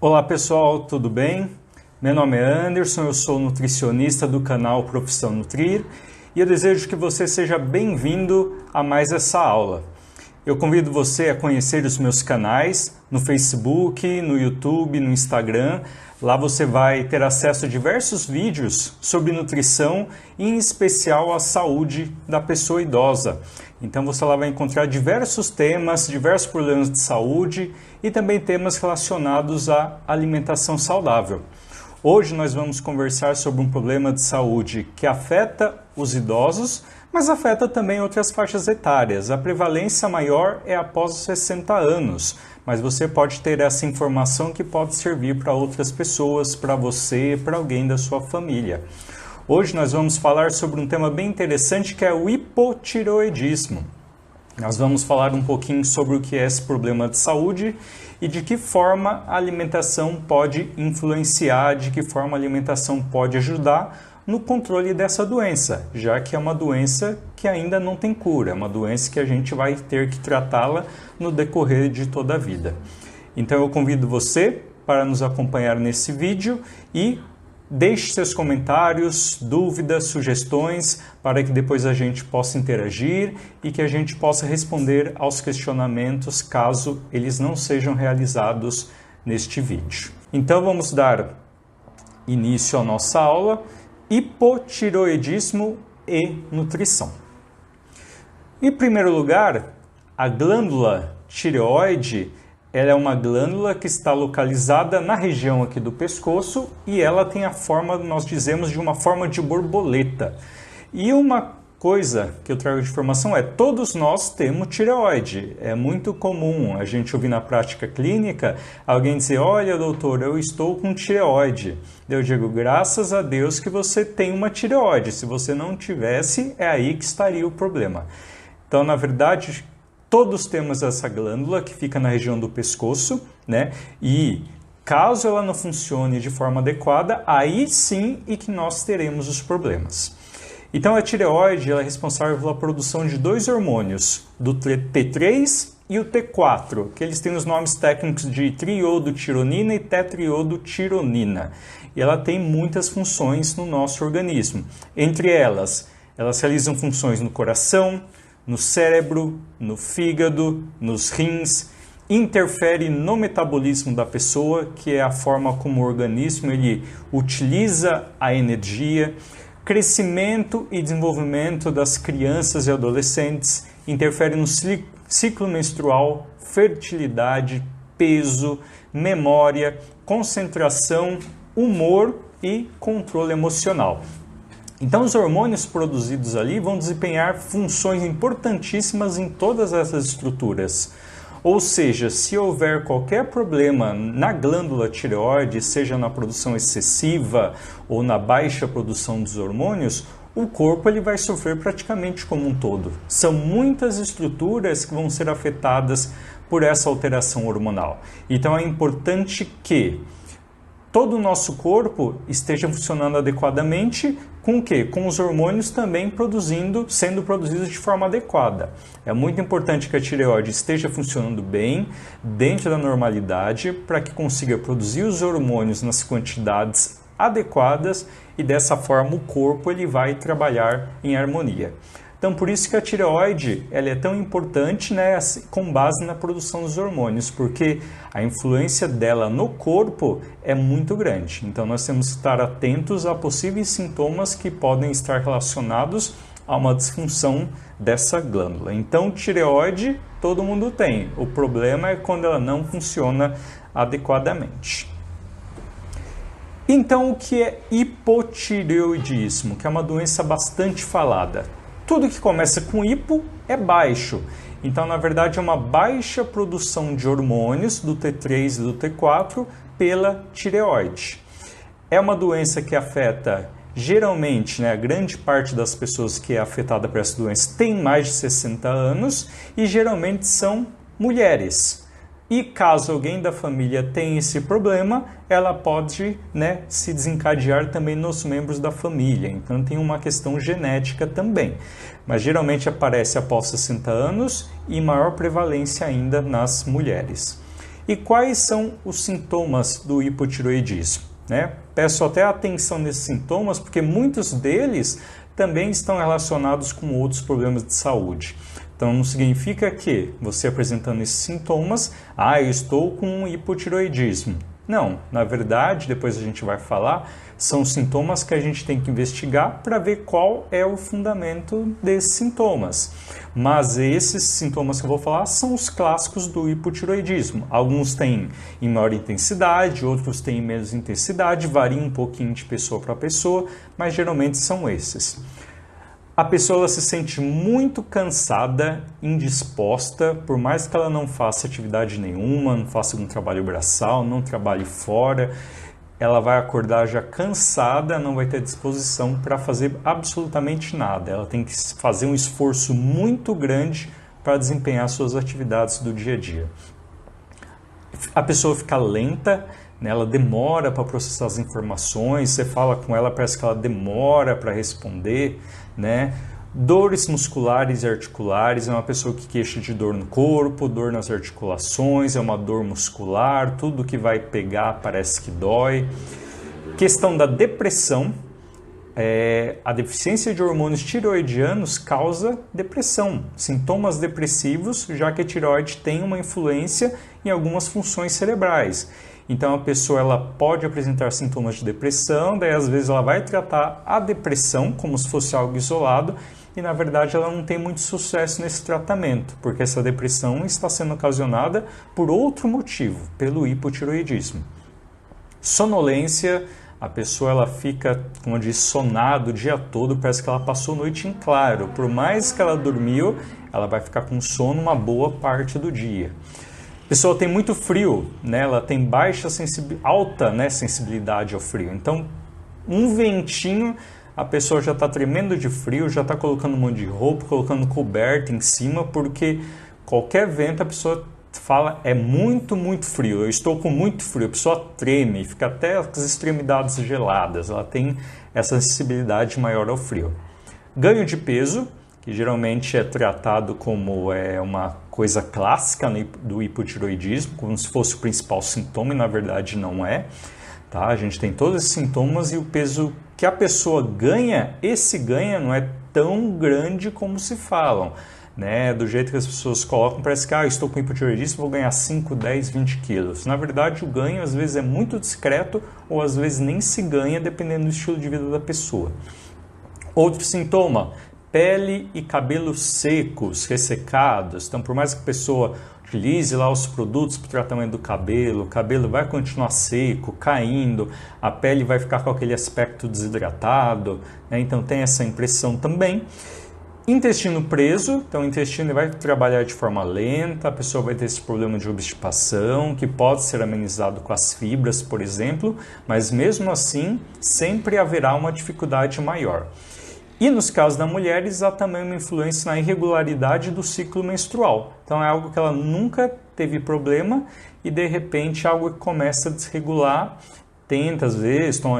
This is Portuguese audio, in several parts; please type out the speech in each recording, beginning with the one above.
Olá pessoal, tudo bem? Meu nome é Anderson, eu sou nutricionista do canal Profissão Nutrir e eu desejo que você seja bem-vindo a mais essa aula. Eu convido você a conhecer os meus canais no Facebook, no YouTube, no Instagram. Lá você vai ter acesso a diversos vídeos sobre nutrição e em especial a saúde da pessoa idosa. Então você lá vai encontrar diversos temas, diversos problemas de saúde e também temas relacionados à alimentação saudável. Hoje nós vamos conversar sobre um problema de saúde que afeta os idosos, mas afeta também outras faixas etárias. A prevalência maior é após os 60 anos, mas você pode ter essa informação que pode servir para outras pessoas, para você, para alguém da sua família. Hoje nós vamos falar sobre um tema bem interessante que é o hipotireoidismo. Nós vamos falar um pouquinho sobre o que é esse problema de saúde e de que forma a alimentação pode influenciar, de que forma a alimentação pode ajudar no controle dessa doença, já que é uma doença que ainda não tem cura, é uma doença que a gente vai ter que tratá-la no decorrer de toda a vida. Então eu convido você para nos acompanhar nesse vídeo e deixe seus comentários, dúvidas, sugestões, para que depois a gente possa interagir e que a gente possa responder aos questionamentos caso eles não sejam realizados neste vídeo. Então vamos dar início à nossa aula, hipotireoidismo e nutrição. Em primeiro lugar, a glândula tireoide ela é uma glândula que está localizada na região aqui do pescoço e ela tem a forma, nós dizemos, de uma forma de borboleta. E uma coisa que eu trago de informação é todos nós temos tireoide. É muito comum a gente ouvir na prática clínica alguém dizer, olha doutor, eu estou com tireoide. Eu digo, graças a Deus que você tem uma tireoide. Se você não tivesse, é aí que estaria o problema. Então, na verdade, todos temos essa glândula que fica na região do pescoço, né? E caso ela não funcione de forma adequada, aí sim é que nós teremos os problemas. Então a tireoide ela é responsável pela produção de dois hormônios, do T3 e o T4, que eles têm os nomes técnicos de triiodotironina e tetriodotironina. E ela tem muitas funções no nosso organismo. Entre elas realizam funções no coração, no cérebro, no fígado, nos rins, interfere no metabolismo da pessoa, que é a forma como o organismo ele utiliza a energia, crescimento e desenvolvimento das crianças e adolescentes, interfere no ciclo menstrual, fertilidade, peso, memória, concentração, humor e controle emocional. Então, os hormônios produzidos ali vão desempenhar funções importantíssimas em todas essas estruturas. Ou seja, se houver qualquer problema na glândula tireoide, seja na produção excessiva ou na baixa produção dos hormônios, o corpo ele vai sofrer praticamente como um todo. São muitas estruturas que vão ser afetadas por essa alteração hormonal. Então, é importante que todo o nosso corpo esteja funcionando adequadamente, com o quê? Com os hormônios também sendo produzidos de forma adequada. É muito importante que a tireoide esteja funcionando bem, dentro da normalidade, para que consiga produzir os hormônios nas quantidades adequadas e dessa forma o corpo ele vai trabalhar em harmonia. Então, por isso que a tireoide ela é tão importante, né, com base na produção dos hormônios, porque a influência dela no corpo é muito grande. Então, nós temos que estar atentos a possíveis sintomas que podem estar relacionados a uma disfunção dessa glândula. Então, tireoide todo mundo tem. O problema é quando ela não funciona adequadamente. Então, o que é hipotireoidismo? Que é uma doença bastante falada. Tudo que começa com hipo é baixo. Então, na verdade, é uma baixa produção de hormônios do T3 e do T4 pela tireoide. É uma doença que afeta, geralmente, né, a grande parte das pessoas que é afetada por essa doença tem mais de 60 anos e geralmente são mulheres. E caso alguém da família tenha esse problema, ela pode, né, se desencadear também nos membros da família. Então tem uma questão genética também. Mas geralmente aparece após 60 anos e maior prevalência ainda nas mulheres. E quais são os sintomas do hipotireoidismo? Né? Peço até atenção nesses sintomas, porque muitos deles também estão relacionados com outros problemas de saúde. Então, não significa que você apresentando esses sintomas, eu estou com um hipotireoidismo. Não, na verdade, depois a gente vai falar, são sintomas que a gente tem que investigar para ver qual é o fundamento desses sintomas. Mas esses sintomas que eu vou falar são os clássicos do hipotireoidismo. Alguns têm em maior intensidade, outros têm em menos intensidade, varia um pouquinho de pessoa para pessoa, mas geralmente são esses. A pessoa ela se sente muito cansada, indisposta, por mais que ela não faça atividade nenhuma, não faça algum trabalho braçal, não trabalhe fora, ela vai acordar já cansada, não vai ter disposição para fazer absolutamente nada. Ela tem que fazer um esforço muito grande para desempenhar suas atividades do dia a dia. A pessoa fica lenta, né? Ela demora para processar as informações, você fala com ela, parece que ela demora para responder, né? Dores musculares e articulares, é uma pessoa que queixa de dor no corpo, dor nas articulações, é uma dor muscular, tudo que vai pegar parece que dói. Questão da depressão, a deficiência de hormônios tireoidianos causa depressão, sintomas depressivos, já que a tireoide tem uma influência em algumas funções cerebrais. Então a pessoa ela pode apresentar sintomas de depressão, daí às vezes ela vai tratar a depressão como se fosse algo isolado e na verdade ela não tem muito sucesso nesse tratamento, porque essa depressão está sendo ocasionada por outro motivo, pelo hipotireoidismo. Sonolência, a pessoa ela fica, como eu disse, sonada o dia todo, parece que ela passou a noite em claro, por mais que ela dormiu, ela vai ficar com sono uma boa parte do dia. A pessoa tem muito frio, né? Ela tem alta sensibilidade ao frio. Então, um ventinho, a pessoa já está tremendo de frio, já está colocando um monte de roupa, colocando coberta em cima, porque qualquer vento a pessoa fala, é muito, muito frio, eu estou com muito frio. A pessoa treme, fica até as extremidades geladas, ela tem essa sensibilidade maior ao frio. Ganho de peso, que geralmente é tratado como uma coisa clássica do hipotireoidismo, como se fosse o principal sintoma, e na verdade não é. Tá? A gente tem todos esses sintomas e o peso que a pessoa ganha, esse ganha não é tão grande como se falam. Né? Do jeito que as pessoas colocam, parece que estou com hipotireoidismo, vou ganhar 5, 10, 20 quilos. Na verdade, o ganho às vezes é muito discreto ou às vezes nem se ganha, dependendo do estilo de vida da pessoa. Outro sintoma, pele e cabelos secos, ressecados. Então, por mais que a pessoa utilize lá os produtos para o tratamento do cabelo, o cabelo vai continuar seco, caindo, a pele vai ficar com aquele aspecto desidratado, né? Então tem essa impressão também. Intestino preso, então o intestino vai trabalhar de forma lenta, a pessoa vai ter esse problema de obstipação, que pode ser amenizado com as fibras, por exemplo, mas mesmo assim sempre haverá uma dificuldade maior. E nos casos da mulher, há também uma influência na irregularidade do ciclo menstrual. Então é algo que ela nunca teve problema e de repente algo que começa a desregular, tenta às vezes, tom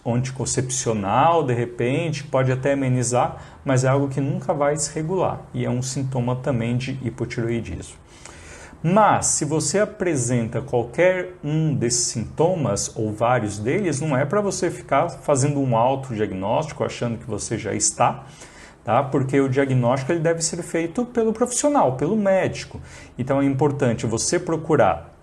anticoncepcional, de repente, pode até amenizar, mas é algo que nunca vai desregular e é um sintoma também de hipotireoidismo. Mas, se você apresenta qualquer um desses sintomas, ou vários deles, não é para você ficar fazendo um autodiagnóstico, achando que você já está, tá? Porque o diagnóstico ele deve ser feito pelo profissional, pelo médico. Então, é importante você procurar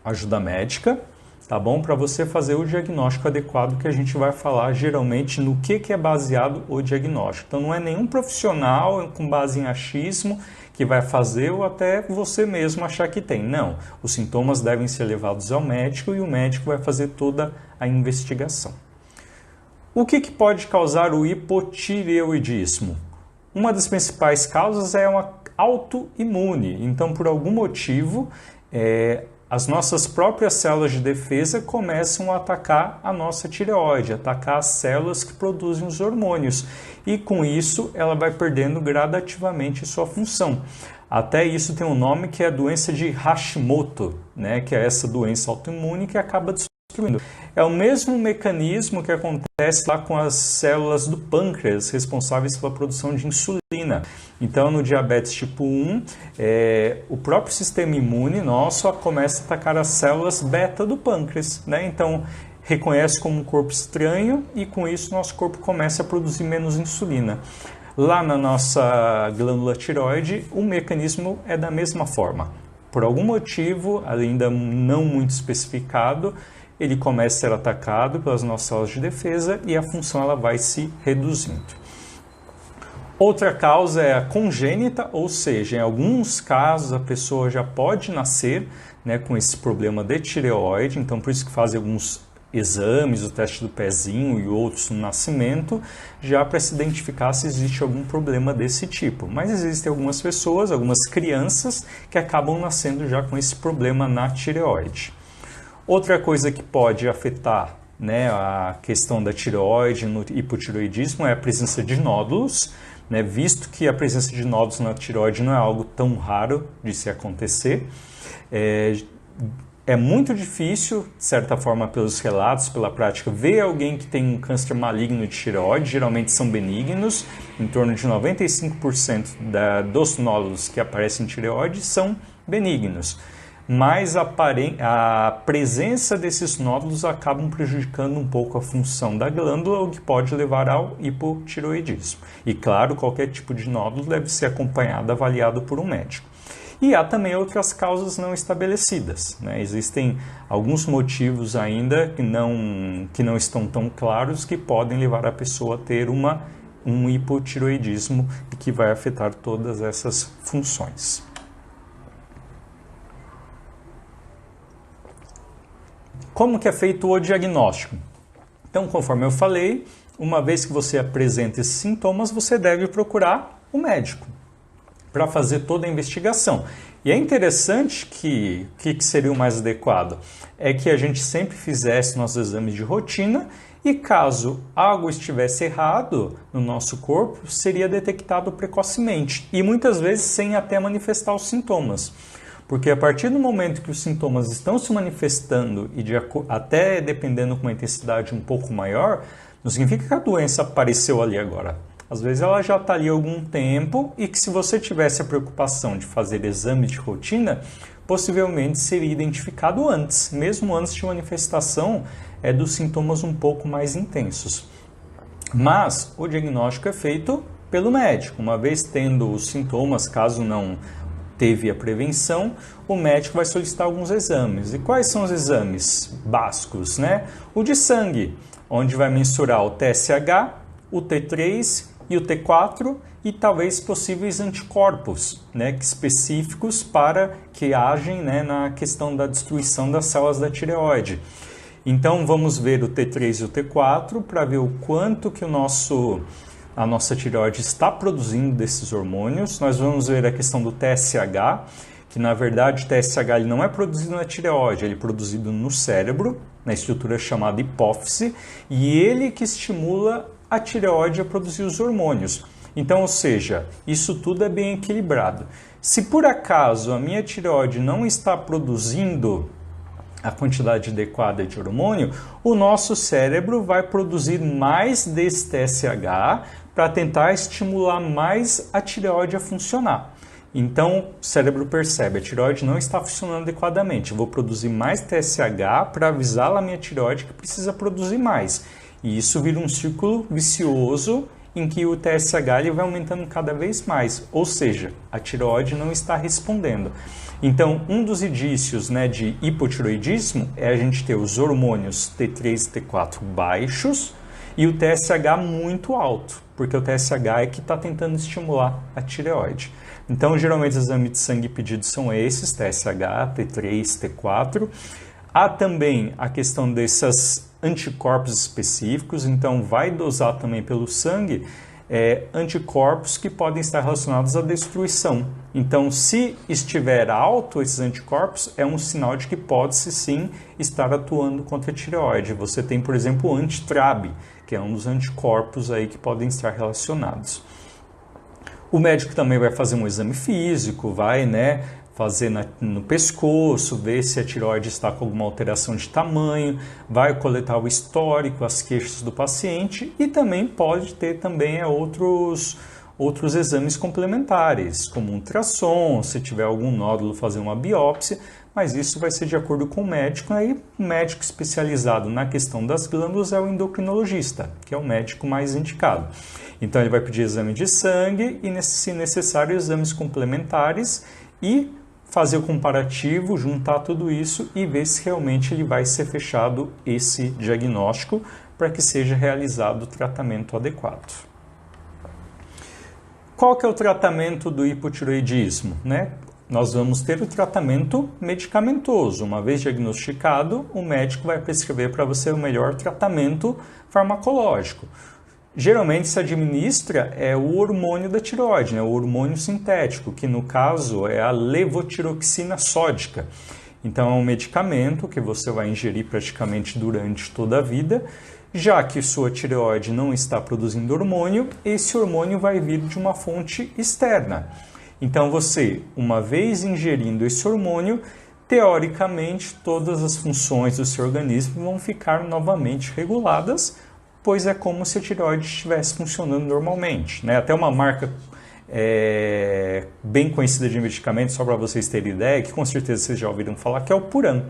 ajuda médica, tá bom? Para você fazer o diagnóstico adequado, que a gente vai falar geralmente no que é baseado o diagnóstico. Então, não é nenhum profissional com base em achismo que vai fazer ou até você mesmo achar que tem. Não, os sintomas devem ser levados ao médico e o médico vai fazer toda a investigação. O que pode causar o hipotireoidismo? Uma das principais causas é uma autoimune. Então, por algum motivo, as nossas próprias células de defesa começam a atacar a nossa tireoide, atacar as células que produzem os hormônios. E com isso, ela vai perdendo gradativamente sua função. Até isso tem um nome que é a doença de Hashimoto, né? Que é essa doença autoimune que acaba destruindo. É o mesmo mecanismo que acontece lá com as células do pâncreas, responsáveis pela produção de insulina. Então, no diabetes tipo 1, o próprio sistema imune nosso começa a atacar as células beta do pâncreas, né? Então, reconhece como um corpo estranho e, com isso, nosso corpo começa a produzir menos insulina. Lá na nossa glândula tireoide, o mecanismo é da mesma forma. Por algum motivo, ainda não muito especificado, ele começa a ser atacado pelas nossas células de defesa e a função ela vai se reduzindo. Outra causa é a congênita, ou seja, em alguns casos a pessoa já pode nascer, né, com esse problema de tireoide, então por isso que fazem alguns exames, o teste do pezinho e outros no nascimento, já para se identificar se existe algum problema desse tipo. Mas existem algumas pessoas, algumas crianças, que acabam nascendo já com esse problema na tireoide. Outra coisa que pode afetar, né, a questão da tireoide no hipotireoidismo é a presença de nódulos, né, visto que a presença de nódulos na tireoide não é algo tão raro de se acontecer. É muito difícil, de certa forma, pelos relatos, pela prática, ver alguém que tem um câncer maligno de tireoide, geralmente são benignos, em torno de 95% dos nódulos que aparecem em tireoide são benignos. Mas a presença desses nódulos acabam prejudicando um pouco a função da glândula, o que pode levar ao hipotireoidismo. E claro, qualquer tipo de nódulo deve ser acompanhado, avaliado por um médico. E há também outras causas não estabelecidas, né? Existem alguns motivos ainda que não estão tão claros que podem levar a pessoa a ter um hipotireoidismo e que vai afetar todas essas funções. Como que é feito o diagnóstico? Então, conforme eu falei, uma vez que você apresenta esses sintomas, você deve procurar o médico para fazer toda a investigação. E é interessante que o que seria o mais adequado é que a gente sempre fizesse nossos exames de rotina e caso algo estivesse errado no nosso corpo, seria detectado precocemente e muitas vezes sem até manifestar os sintomas. Porque a partir do momento que os sintomas estão se manifestando e até dependendo com uma intensidade um pouco maior, não significa que a doença apareceu ali agora. Às vezes ela já está ali há algum tempo e que se você tivesse a preocupação de fazer exames de rotina, possivelmente seria identificado antes, mesmo antes de manifestação dos sintomas um pouco mais intensos. Mas o diagnóstico é feito pelo médico. Uma vez tendo os sintomas, caso não teve a prevenção, o médico vai solicitar alguns exames. E quais são os exames básicos, né? O de sangue, onde vai mensurar o TSH, o T3 e o T4 e talvez possíveis anticorpos, né, específicos para que agem, né, na questão da destruição das células da tireoide. Então vamos ver o T3 e o T4 para ver o quanto que a nossa tireoide está produzindo desses hormônios. Nós vamos ver a questão do TSH, que na verdade o TSH ele não é produzido na tireoide, ele é produzido no cérebro, na estrutura chamada hipófise, e ele que estimula a tireoide a produzir os hormônios. Então, ou seja, isso tudo é bem equilibrado. Se por acaso a minha tireoide não está produzindo a quantidade adequada de hormônio, o nosso cérebro vai produzir mais desse TSH para tentar estimular mais a tireoide a funcionar. Então, o cérebro percebe, a tireoide não está funcionando adequadamente, eu vou produzir mais TSH para avisar a minha tireoide que precisa produzir mais. E isso vira um círculo vicioso em que o TSH ele vai aumentando cada vez mais, ou seja, a tireoide não está respondendo. Então, um dos indícios, né, de hipotireoidismo é a gente ter os hormônios T3 e T4 baixos e o TSH muito alto, porque o TSH é que está tentando estimular a tireoide. Então, geralmente os exames de sangue pedidos são esses, TSH, T3, T4. Há também a questão desses anticorpos específicos, então vai dosar também pelo sangue anticorpos que podem estar relacionados à destruição. Então, se estiver alto esses anticorpos, é um sinal de que pode-se sim estar atuando contra a tireoide. Você tem, por exemplo, o anti-TRAb, que é um dos anticorpos aí que podem estar relacionados. O médico também vai fazer um exame físico, vai, né, fazer no pescoço, ver se a tireoide está com alguma alteração de tamanho, vai coletar o histórico, as queixas do paciente e também pode ter também outros exames complementares, como um ultrassom, se tiver algum nódulo, fazer uma biópsia, mas isso vai ser de acordo com o médico, aí o médico especializado na questão das glândulas é o endocrinologista, que é o médico mais indicado. Então ele vai pedir exame de sangue e, se necessário, exames complementares e fazer o comparativo, juntar tudo isso e ver se realmente ele vai ser fechado esse diagnóstico para que seja realizado o tratamento adequado. Qual que é o tratamento do hipotireoidismo, né? Nós vamos ter o tratamento medicamentoso. Uma vez diagnosticado, o médico vai prescrever para você o melhor tratamento farmacológico. Geralmente se administra o hormônio da tireoide, né? O hormônio sintético, que no caso é a levotiroxina sódica. Então é um medicamento que você vai ingerir praticamente durante toda a vida. Já que sua tireoide não está produzindo hormônio, esse hormônio vai vir de uma fonte externa. Então você, uma vez ingerindo esse hormônio, teoricamente todas as funções do seu organismo vão ficar novamente reguladas, pois é como se a tireoide estivesse funcionando normalmente, né? Até uma marca bem conhecida de medicamento, só para vocês terem ideia, que com certeza vocês já ouviram falar, que é o Puran.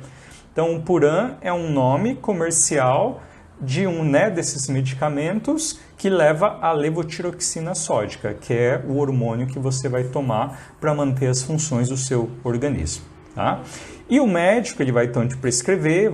Então o Puran é um nome comercial de desses medicamentos que leva a levotiroxina sódica, que é o hormônio que você vai tomar para manter as funções do seu organismo. Tá? E o médico ele vai então te prescrever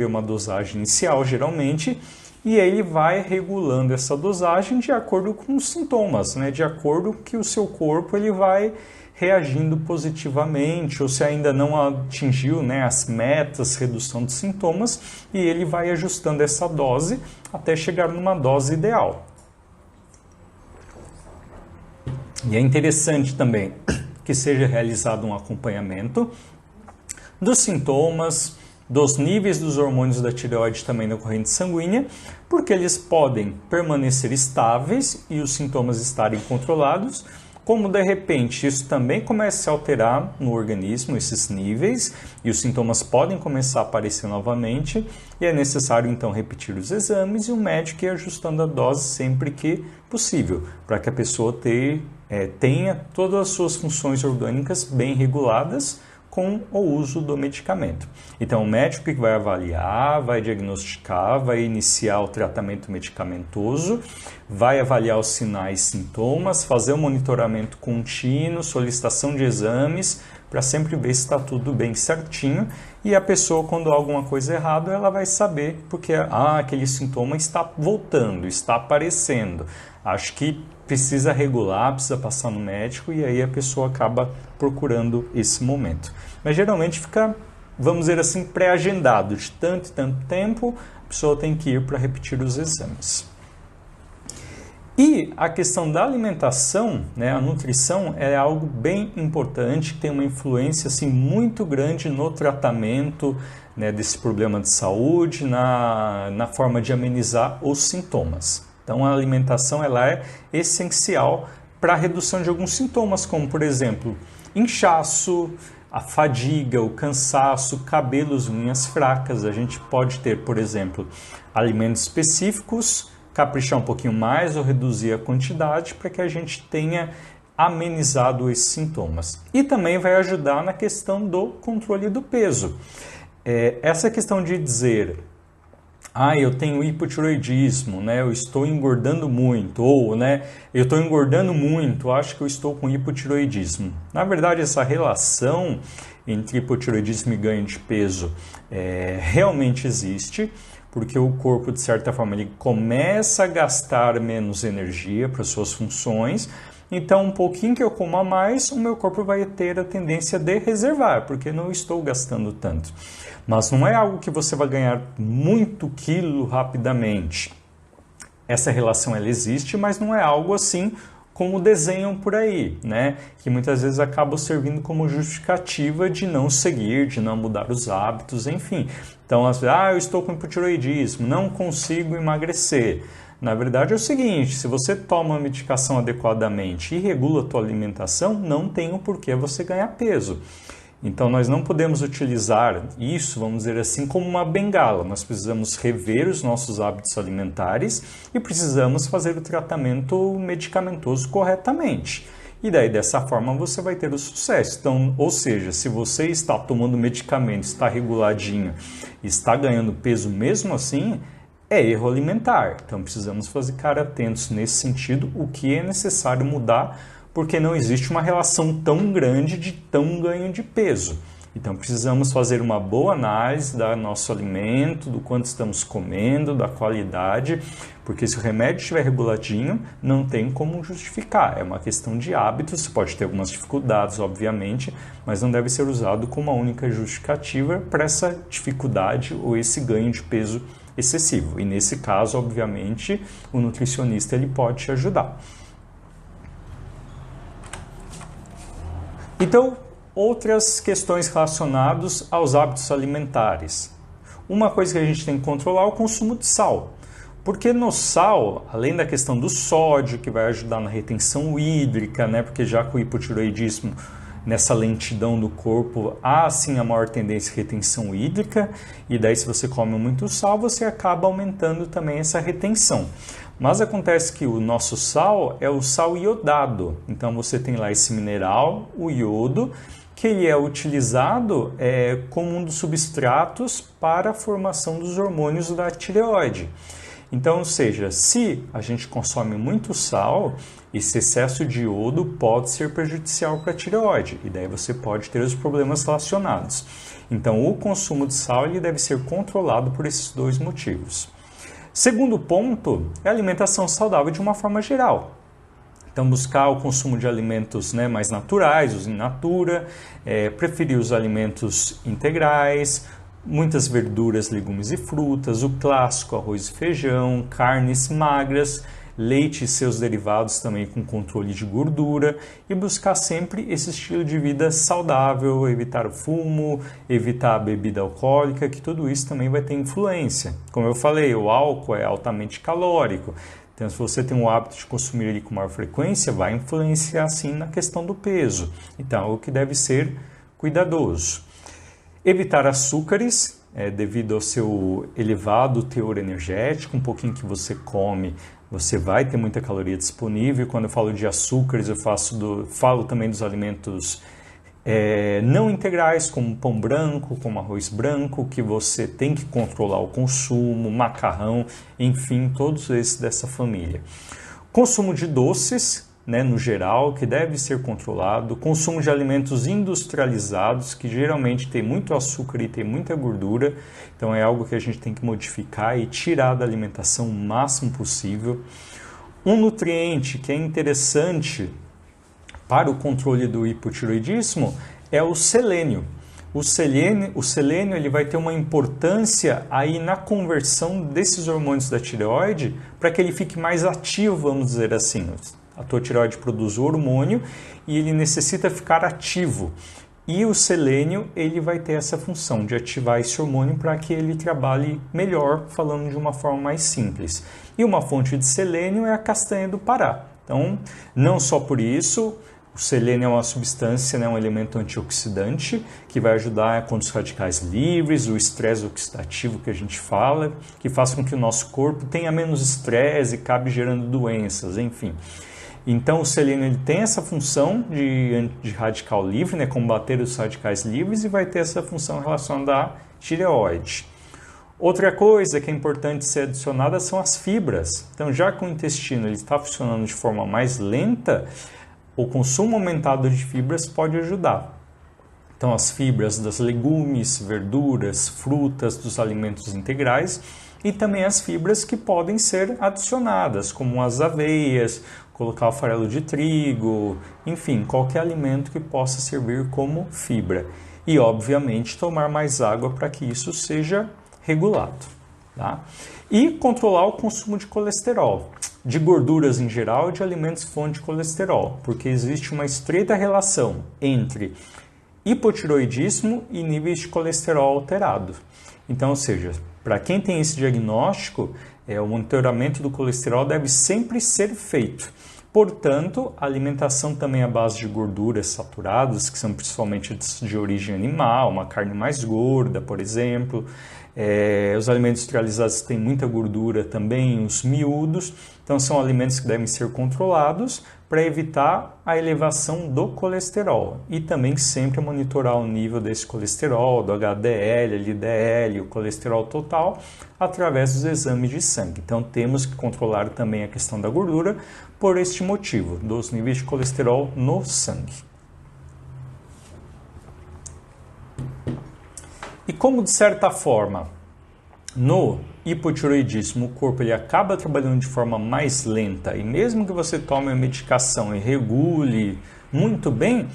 uma dosagem inicial, geralmente, e ele vai regulando essa dosagem de acordo com os sintomas, né? De acordo com que o seu corpo ele vai reagindo positivamente, ou se ainda não atingiu, né, as metas, redução de sintomas, e ele vai ajustando essa dose até chegar numa dose ideal. E é interessante também que seja realizado um acompanhamento dos sintomas, dos níveis dos hormônios da tireoide também na corrente sanguínea, porque eles podem permanecer estáveis e os sintomas estarem controlados, como de repente isso também começa a alterar no organismo, esses níveis, e os sintomas podem começar a aparecer novamente, e é necessário então repetir os exames e o médico ir ajustando a dose sempre que possível, para que a pessoa tenha todas as suas funções orgânicas bem reguladas com o uso do medicamento. Então, o médico que vai avaliar, vai diagnosticar, vai iniciar o tratamento medicamentoso, vai avaliar os sinais e sintomas, fazer um monitoramento contínuo, solicitação de exames, para sempre ver se está tudo bem certinho. E a pessoa, quando há alguma coisa errada, ela vai saber, porque aquele sintoma está voltando, está aparecendo. Acho que precisa regular, precisa passar no médico e aí a pessoa acaba procurando esse momento. Mas geralmente fica, vamos dizer assim, pré-agendado. De tanto e tanto tempo, a pessoa tem que ir para repetir os exames. E a questão da alimentação, né, a nutrição, é algo bem importante, que tem uma influência assim, muito grande no tratamento, né, desse problema de saúde, na forma de amenizar os sintomas. Então, a alimentação ela é essencial para a redução de alguns sintomas, como, por exemplo, inchaço, a fadiga, o cansaço, cabelos, unhas fracas. A gente pode ter, por exemplo, alimentos específicos, caprichar um pouquinho mais ou reduzir a quantidade para que a gente tenha amenizado esses sintomas. E também vai ajudar na questão do controle do peso. Essa questão de dizer... eu tenho hipotireoidismo, né? Eu estou engordando muito, ou eu estou engordando muito, acho que eu estou com hipotireoidismo. Na verdade, essa relação entre hipotireoidismo e ganho de peso realmente existe, porque o corpo, de certa forma, ele começa a gastar menos energia para suas funções. Então, um pouquinho que eu como a mais, o meu corpo vai ter a tendência de reservar, porque não estou gastando tanto. Mas não é algo que você vai ganhar muito quilo rapidamente. Essa relação ela existe, mas não é algo assim como desenham por aí, né? Que muitas vezes acaba servindo como justificativa de não seguir, de não mudar os hábitos, enfim. Então, eu estou com hipotireoidismo, não consigo emagrecer. Na verdade é o seguinte, se você toma a medicação adequadamente e regula a tua alimentação, não tem o porquê você ganhar peso. Então nós não podemos utilizar isso, vamos dizer assim, como uma bengala. Nós precisamos rever os nossos hábitos alimentares e precisamos fazer o tratamento medicamentoso corretamente. E daí, dessa forma, você vai ter o sucesso. Então, ou seja, se você está tomando medicamento, está reguladinho, está ganhando peso mesmo assim, é erro alimentar. Então, precisamos ficar atentos nesse sentido, o que é necessário mudar, porque não existe uma relação tão grande de tão ganho de peso. Então, precisamos fazer uma boa análise do nosso alimento, do quanto estamos comendo, da qualidade, porque se o remédio estiver reguladinho, não tem como justificar. É uma questão de hábitos, pode ter algumas dificuldades, obviamente, mas não deve ser usado como a única justificativa para essa dificuldade ou esse ganho de peso excessivo. E nesse caso, obviamente, o nutricionista ele pode te ajudar. Então, outras questões relacionadas aos hábitos alimentares. Uma coisa que a gente tem que controlar é o consumo de sal. Porque no sal, além da questão do sódio, que vai ajudar na retenção hídrica, né? Porque já com o hipotireoidismo, nessa lentidão do corpo, há sim a maior tendência à retenção hídrica, e daí se você come muito sal, você acaba aumentando também essa retenção. Mas acontece que o nosso sal é o sal iodado, então você tem lá esse mineral, o iodo, que ele é utilizado como um dos substratos para a formação dos hormônios da tireoide. Então, ou seja, se a gente consome muito sal, esse excesso de iodo pode ser prejudicial para a tireoide, e daí você pode ter os problemas relacionados. Então, o consumo de sal ele deve ser controlado por esses dois motivos. Segundo ponto é a alimentação saudável de uma forma geral. Então, buscar o consumo de alimentos mais naturais, os in natura, preferir os alimentos integrais, muitas verduras, legumes e frutas, o clássico arroz e feijão, carnes magras, leite e seus derivados também com controle de gordura e buscar sempre esse estilo de vida saudável, evitar o fumo, evitar a bebida alcoólica, que tudo isso também vai ter influência. Como eu falei, o álcool é altamente calórico. Então, se você tem o hábito de consumir ele com maior frequência, vai influenciar sim na questão do peso. Então, é algo que deve ser cuidadoso. Evitar açúcares, devido ao seu elevado teor energético, um pouquinho que você come, você vai ter muita caloria disponível. Quando eu falo de açúcares, eu falo também dos alimentos não integrais, como pão branco, como arroz branco, que você tem que controlar o consumo, macarrão, enfim, todos esses dessa família. Consumo de doces, no geral, que deve ser controlado. Consumo de alimentos industrializados, que geralmente tem muito açúcar e tem muita gordura. Então é algo que a gente tem que modificar e tirar da alimentação o máximo possível. Um nutriente que é interessante para o controle do hipotireoidismo é o selênio. O selênio ele vai ter uma importância aí na conversão desses hormônios da tireoide para que ele fique mais ativo, vamos dizer assim. A tua tireoide produz o hormônio e ele necessita ficar ativo. E o selênio ele vai ter essa função de ativar esse hormônio para que ele trabalhe melhor, falando de uma forma mais simples. E uma fonte de selênio é a castanha do Pará. Então, não só por isso, o selênio é uma substância, um elemento antioxidante que vai ajudar contra os radicais livres, o estresse oxidativo que a gente fala, que faz com que o nosso corpo tenha menos estresse e acabe gerando doenças, enfim. Então, o selênio ele tem essa função de radical livre, combater os radicais livres, e vai ter essa função relacionada à tireoide. Outra coisa que é importante ser adicionada são as fibras. Então, já que o intestino ele está funcionando de forma mais lenta, o consumo aumentado de fibras pode ajudar. Então, as fibras das legumes, verduras, frutas, dos alimentos integrais, e também as fibras que podem ser adicionadas, como as aveias, colocar o farelo de trigo, enfim, qualquer alimento que possa servir como fibra. E, obviamente, tomar mais água para que isso seja regulado. Tá? E controlar o consumo de colesterol, de gorduras em geral e de alimentos fonte de colesterol, porque existe uma estreita relação entre hipotireoidismo e níveis de colesterol alterado. Então, ou seja, para quem tem esse diagnóstico, o monitoramento do colesterol deve sempre ser feito, Portanto, a alimentação também é à base de gorduras saturadas, que são principalmente de origem animal, uma carne mais gorda, por exemplo. Os alimentos industrializados têm muita gordura também, os miúdos. Então, são alimentos que devem ser controlados para evitar a elevação do colesterol. E também sempre monitorar o nível desse colesterol, do HDL, LDL, o colesterol total, através dos exames de sangue. Então, temos que controlar também a questão da gordura por este motivo, dos níveis de colesterol no sangue. E como, de certa forma, no hipotireoidismo, o corpo ele acaba trabalhando de forma mais lenta e mesmo que você tome a medicação e regule muito bem,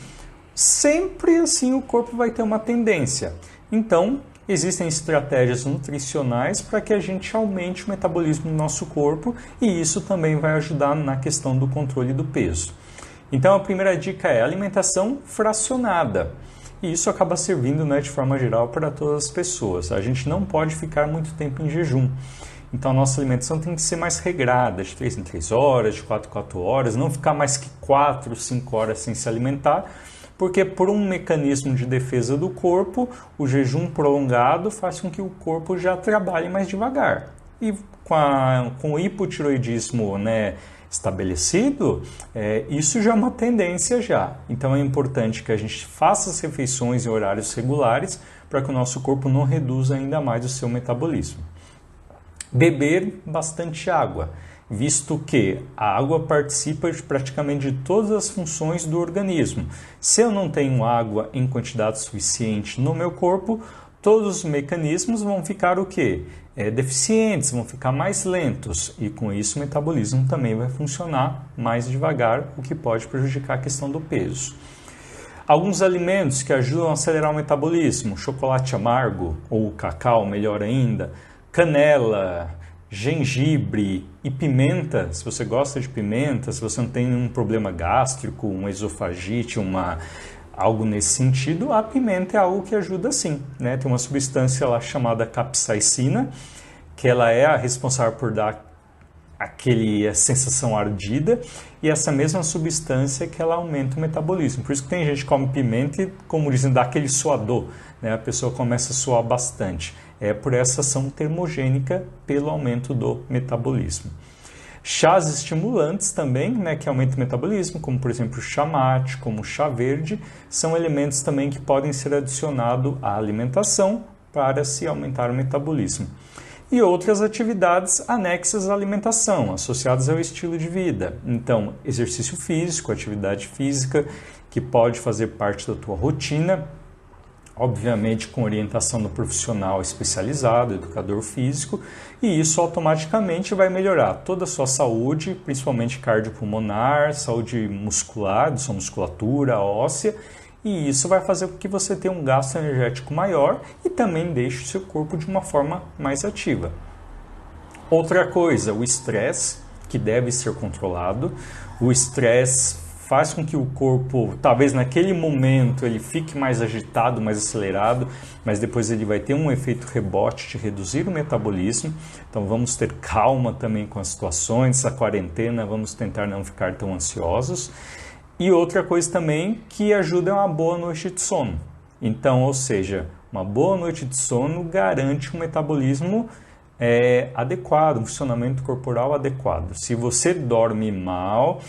sempre assim o corpo vai ter uma tendência. Então, existem estratégias nutricionais para que a gente aumente o metabolismo do nosso corpo e isso também vai ajudar na questão do controle do peso. Então, a primeira dica é alimentação fracionada. E isso acaba servindo, de forma geral para todas as pessoas. A gente não pode ficar muito tempo em jejum. Então a nossa alimentação tem que ser mais regrada, de 3 em 3 horas, de 4 em 4 horas, não ficar mais que 4, 5 horas sem se alimentar, porque por um mecanismo de defesa do corpo, o jejum prolongado faz com que o corpo já trabalhe mais devagar. E com o hipotireoidismo, estabelecido, isso já é uma tendência já. Então é importante que a gente faça as refeições em horários regulares para que o nosso corpo não reduza ainda mais o seu metabolismo. Beber bastante água, visto que a água participa de praticamente de todas as funções do organismo. Se eu não tenho água em quantidade suficiente no meu corpo, todos os mecanismos vão ficar o quê? Deficientes, vão ficar mais lentos e com isso o metabolismo também vai funcionar mais devagar, o que pode prejudicar a questão do peso. Alguns alimentos que ajudam a acelerar o metabolismo, chocolate amargo ou cacau, melhor ainda, canela, gengibre e pimenta, se você gosta de pimenta, se você não tem um problema gástrico, uma esofagite, algo nesse sentido, a pimenta é algo que ajuda sim, Tem uma substância lá chamada capsaicina, que ela é a responsável por dar aquela sensação ardida, e essa mesma substância que ela aumenta o metabolismo. Por isso que tem gente que come pimenta e, como dizem, dá aquele suador, A pessoa começa a suar bastante. É por essa ação termogênica pelo aumento do metabolismo. Chás estimulantes também, que aumentam o metabolismo, como por exemplo o chá mate, como o chá verde, são elementos também que podem ser adicionados à alimentação para se aumentar o metabolismo. E outras atividades anexas à alimentação, associadas ao estilo de vida. Então, exercício físico, atividade física, que pode fazer parte da tua rotina, obviamente com orientação do profissional especializado, educador físico, e isso automaticamente vai melhorar toda a sua saúde, principalmente cardiopulmonar, saúde muscular, sua musculatura, óssea, e isso vai fazer com que você tenha um gasto energético maior e também deixe o seu corpo de uma forma mais ativa. Outra coisa, o estresse, que deve ser controlado. O estresse faz com que o corpo, talvez naquele momento, ele fique mais agitado, mais acelerado, mas depois ele vai ter um efeito rebote de reduzir o metabolismo. Então vamos ter calma também com as situações, essa quarentena, vamos tentar não ficar tão ansiosos. E outra coisa também que ajuda é uma boa noite de sono. Então, ou seja, uma boa noite de sono garante um metabolismo adequado, um funcionamento corporal adequado. Se você dorme mal,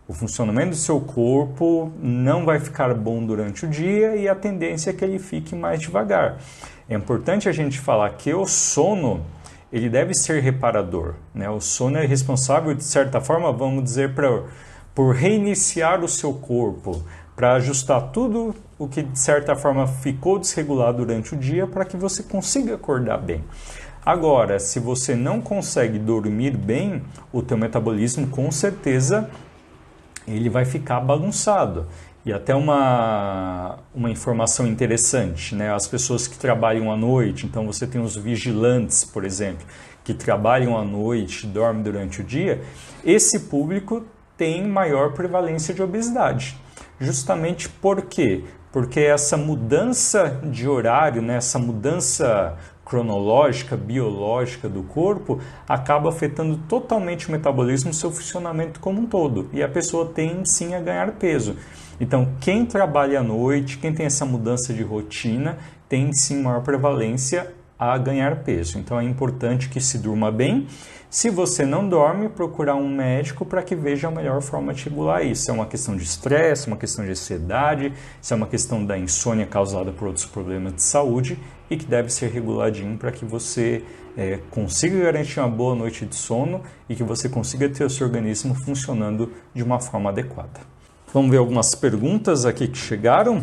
o funcionamento do seu corpo não vai ficar bom durante o dia e a tendência é que ele fique mais devagar. É importante a gente falar que o sono, ele deve ser reparador, O sono é responsável, de certa forma, vamos dizer, por reiniciar o seu corpo, para ajustar tudo o que, de certa forma, ficou desregulado durante o dia para que você consiga acordar bem. Agora, se você não consegue dormir bem, o teu metabolismo, com certeza, ele vai ficar bagunçado. E até uma informação interessante, As pessoas que trabalham à noite, então você tem os vigilantes, por exemplo, que trabalham à noite, dormem durante o dia, esse público tem maior prevalência de obesidade. Justamente por quê? Porque essa mudança de horário, essa mudança cronológica, biológica do corpo, acaba afetando totalmente o metabolismo, o seu funcionamento como um todo. E a pessoa tende sim a ganhar peso. Então, quem trabalha à noite, quem tem essa mudança de rotina, tem sim maior prevalência a ganhar peso. Então, é importante que se durma bem. Se você não dorme, procurar um médico para que veja a melhor forma de regular isso. É uma questão de estresse, uma questão de ansiedade, isso é uma questão da insônia causada por outros problemas de saúde e que deve ser reguladinho para que você consiga garantir uma boa noite de sono e que você consiga ter o seu organismo funcionando de uma forma adequada. Vamos ver algumas perguntas aqui que chegaram.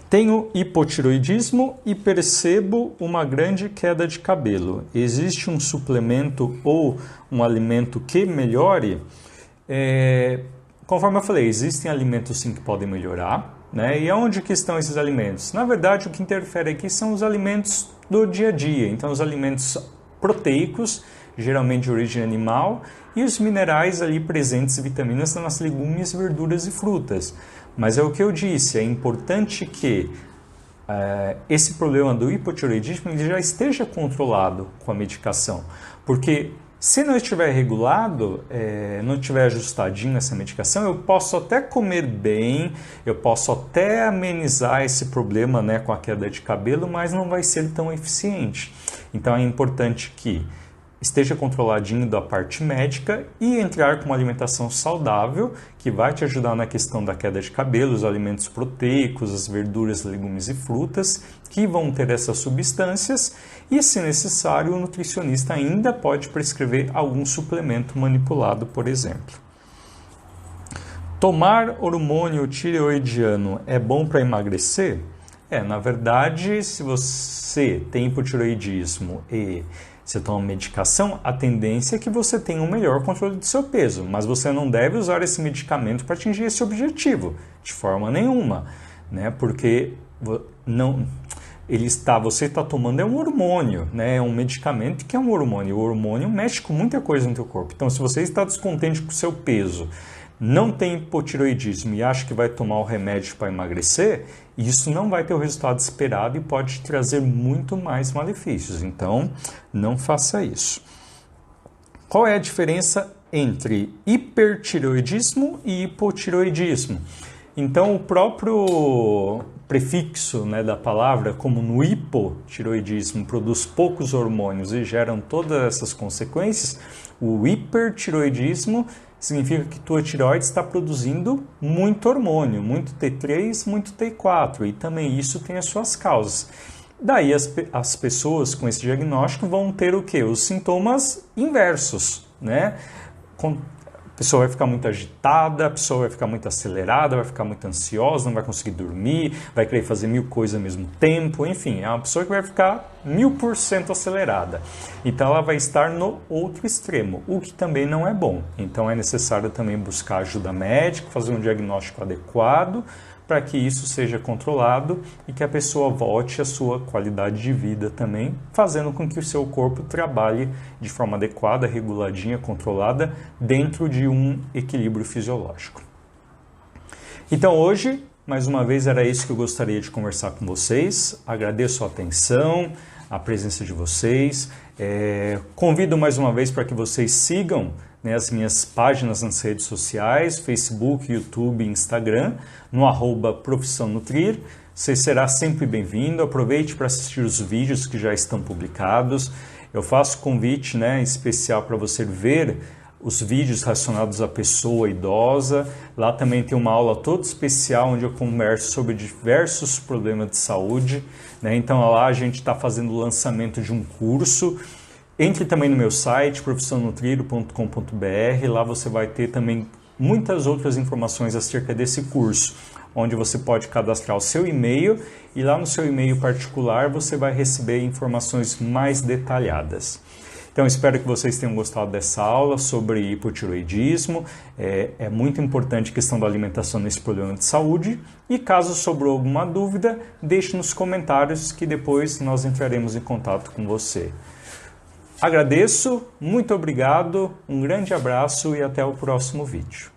Tenho hipotiroidismo e percebo uma grande queda de cabelo. Existe um suplemento ou um alimento que melhore? Conforme eu falei, existem alimentos sim que podem melhorar, né? E onde que estão esses alimentos? Na verdade, o que interfere aqui são os alimentos do dia a dia. Então, os alimentos proteicos, geralmente de origem animal, e os minerais ali presentes, vitaminas nas legumes, verduras e frutas. Mas é o que eu disse, é importante que esse problema do hipotireoidismo ele já esteja controlado com a medicação. Porque se não estiver regulado, não estiver ajustadinho essa medicação, eu posso até comer bem, eu posso até amenizar esse problema, né, com a queda de cabelo, mas não vai ser tão eficiente. Então é importante que esteja controladinho da parte médica e entrar com uma alimentação saudável que vai te ajudar na questão da queda de cabelo, os alimentos proteicos, as verduras, legumes e frutas que vão ter essas substâncias e, se necessário, o nutricionista ainda pode prescrever algum suplemento manipulado, por exemplo. Tomar hormônio tireoidiano é bom para emagrecer? Na verdade, se você tem hipotireoidismo e você toma medicação, a tendência é que você tenha um melhor controle do seu peso, mas você não deve usar esse medicamento para atingir esse objetivo, de forma nenhuma, né? Porque você está tomando um hormônio, né? É um medicamento que é um hormônio. O hormônio mexe com muita coisa no teu corpo. Então, se você está descontente com o seu peso, não tem hipotireoidismo e acha que vai tomar o remédio para emagrecer, isso não vai ter o resultado esperado e pode trazer muito mais malefícios. Então, não faça isso. Qual é a diferença entre hipertireoidismo e hipotireoidismo? Então, o próprio prefixo, né, da palavra, como no hipotireoidismo produz poucos hormônios e geram todas essas consequências, o hipertireoidismo significa que tua tireoide está produzindo muito hormônio, muito T3, muito T4, e também isso tem as suas causas. Daí as pessoas com esse diagnóstico vão ter o quê? Os sintomas inversos, né? A pessoa vai ficar muito agitada, a pessoa vai ficar muito acelerada, vai ficar muito ansiosa, não vai conseguir dormir, vai querer fazer 1000 coisas ao mesmo tempo, enfim, é uma pessoa que vai ficar 1000% acelerada. Então ela vai estar no outro extremo, o que também não é bom. Então é necessário também buscar ajuda médica, fazer um diagnóstico adequado para que isso seja controlado e que a pessoa volte à sua qualidade de vida também, fazendo com que o seu corpo trabalhe de forma adequada, reguladinha, controlada, dentro de um equilíbrio fisiológico. Então hoje, mais uma vez, era isso que eu gostaria de conversar com vocês. Agradeço a atenção, a presença de vocês. Convido mais uma vez para que vocês sigam as minhas páginas nas redes sociais, Facebook, YouTube e Instagram, no @Profissão Nutrir. Você será sempre bem-vindo. Aproveite para assistir os vídeos que já estão publicados. Eu faço convite, especial para você ver os vídeos relacionados à pessoa idosa. Lá também tem uma aula toda especial onde eu converso sobre diversos problemas de saúde. Então lá a gente está fazendo o lançamento de um curso. Entre também no meu site, profissionnutriro.com.br, lá você vai ter também muitas outras informações acerca desse curso, onde você pode cadastrar o seu e-mail e lá no seu e-mail particular você vai receber informações mais detalhadas. Então, espero que vocês tenham gostado dessa aula sobre hipotireoidismo. É muito importante a questão da alimentação nesse problema de saúde. E caso sobrou alguma dúvida, deixe nos comentários que depois nós entraremos em contato com você. Agradeço, muito obrigado, um grande abraço e até o próximo vídeo.